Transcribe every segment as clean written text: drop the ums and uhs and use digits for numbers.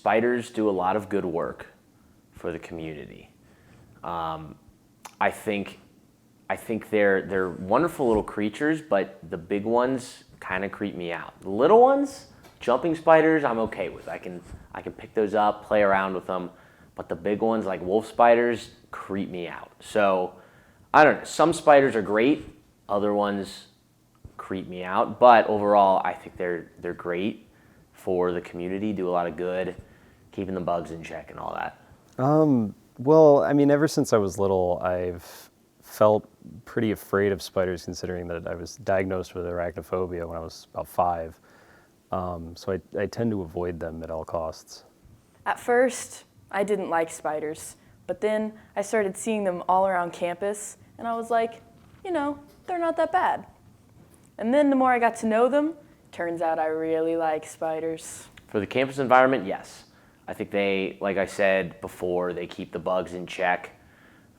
spiders do a lot of good work for the community. I think they're wonderful little creatures, but the big ones kind of creep me out. The little ones, jumping spiders, I'm okay with. I can pick those up, play around with them, but the big ones like wolf spiders creep me out. So I don't know. Some spiders are great, other ones creep me out, but overall I think they're great for the community, do a lot of good, keeping the bugs in check and all that. Well, I mean, ever since I was little, I've felt pretty afraid of spiders, considering that I was diagnosed with arachnophobia when I was about 5. So I tend to avoid them at all costs. At first, I didn't like spiders, but then I started seeing them all around campus, and I was like, they're not that bad. And then the more I got to know them, turns out I really like spiders. For the campus environment, yes. I think they, like I said before, they keep the bugs in check.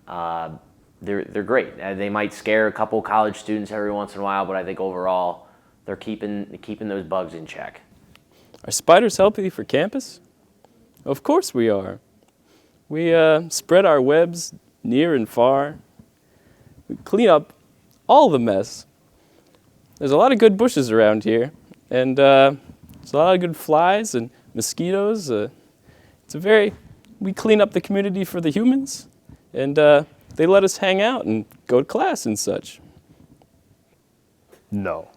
They're great. They might scare a couple college students every once in a while, but I think overall they're keeping those bugs in check. Are spiders healthy for campus? Of course we are. We spread our webs near and far. We clean up all the mess. There's a lot of good bushes around here, and there's a lot of good flies and mosquitoes. We clean up the community for the humans, and they let us hang out and go to class and such. No.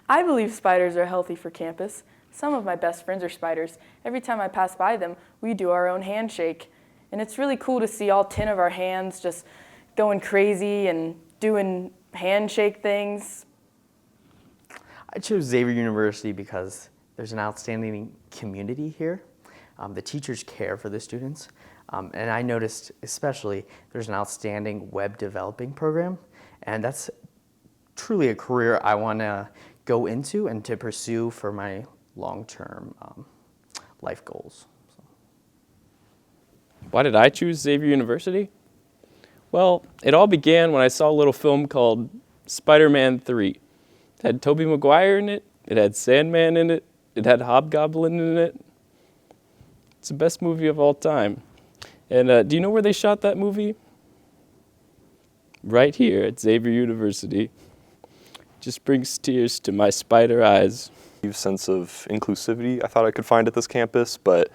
I believe spiders are healthy for campus. Some of my best friends are spiders. Every time I pass by them, we do our own handshake. And it's really cool to see all 10 of our hands just going crazy and doing handshake things. I chose Xavier University because there's an outstanding community here. The teachers care for the students. And I noticed especially there's an outstanding web developing program. And that's truly a career I want to go into and to pursue for my long-term life goals. So. Why did I choose Xavier University? Well, it all began when I saw a little film called Spider-Man 3. It had Tobey Maguire in it, it had Sandman in it, it had Hobgoblin in it. It's the best movie of all time. And do you know where they shot that movie? Right here at Xavier University. Just brings tears to my spider eyes. Sense of inclusivity I thought I could find at this campus, but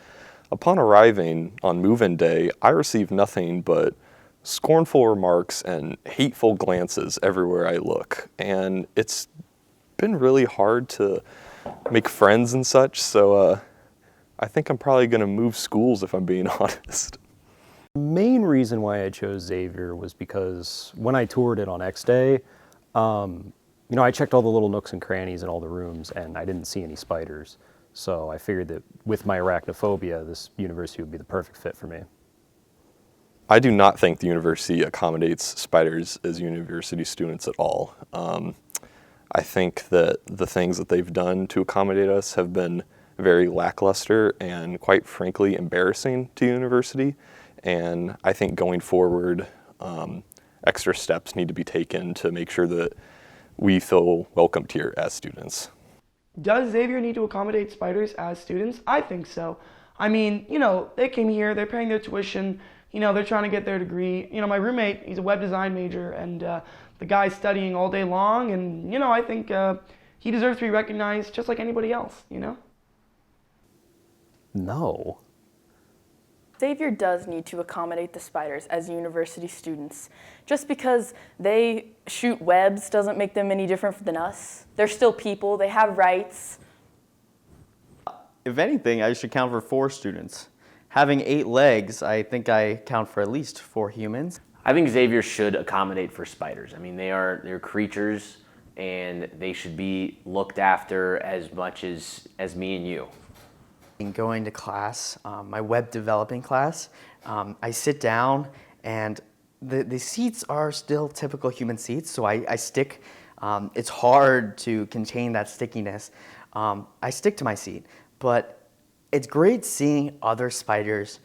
upon arriving on move-in day, I received nothing but scornful remarks and hateful glances everywhere I look. And it's been really hard to make friends and such, so I think I'm probably going to move schools if I'm being honest. The main reason why I chose Xavier was because when I toured it on X Day, I checked all the little nooks and crannies in all the rooms, and I didn't see any spiders. So I figured that with my arachnophobia, this university would be the perfect fit for me. I do not think the university accommodates spiders as university students at all. I think that the things that they've done to accommodate us have been very lackluster and, quite frankly, embarrassing to university. And I think going forward, extra steps need to be taken to make sure that we feel welcomed here as students. Does Xavier need to accommodate spiders as students? I think so. I mean, they came here, they're paying their tuition, they're trying to get their degree. My roommate, he's a web design major, and the guy's studying all day long, and, I think he deserves to be recognized just like anybody else, No. Xavier does need to accommodate the spiders as university students. Just because they shoot webs doesn't make them any different than us. They're still people, they have rights. If anything, I should count for 4 students. Having 8 legs, I think I count for at least 4 humans. I think Xavier should accommodate for spiders. I mean, they're creatures, and they should be looked after as much as me and you. Going to class, my web developing class, I sit down and the seats are still typical human seats, so I stick. It's hard to contain that stickiness. I stick to my seat, but it's great seeing other spiders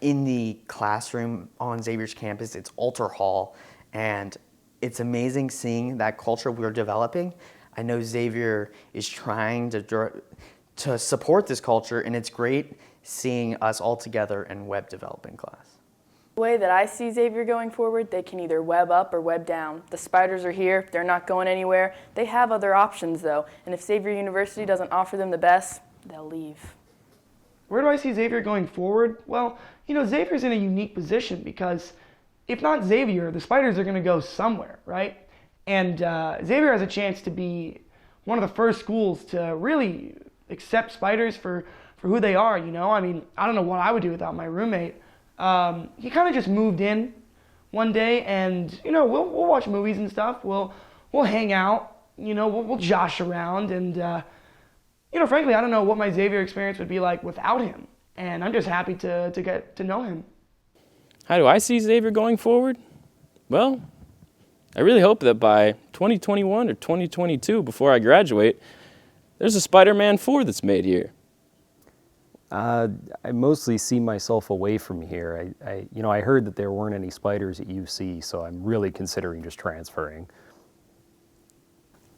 in the classroom on Xavier's campus. It's Alter Hall, and it's amazing seeing that culture we're developing. I know Xavier is trying to to support this culture, and it's great seeing us all together in web developing class. The way that I see Xavier going forward, they can either web up or web down. The spiders are here, they're not going anywhere. They have other options though, and if Xavier University doesn't offer them the best, they'll leave. Where do I see Xavier going forward? Well, Xavier's in a unique position because if not Xavier, the spiders are going to go somewhere, right? And Xavier has a chance to be one of the first schools to really accept spiders for who they are, I mean, I don't know what I would do without my roommate. He kind of just moved in one day and, we'll watch movies and stuff. We'll hang out, we'll josh around and, frankly, I don't know what my Xavier experience would be like without him. And I'm just happy to get to know him. How do I see Xavier going forward? Well, I really hope that by 2021 or 2022, before I graduate, there's a Spider-Man 4 that's made here. I mostly see myself away from here. I heard that there weren't any spiders at UC, so I'm really considering just transferring.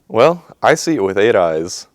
Well, I see it with 8 eyes.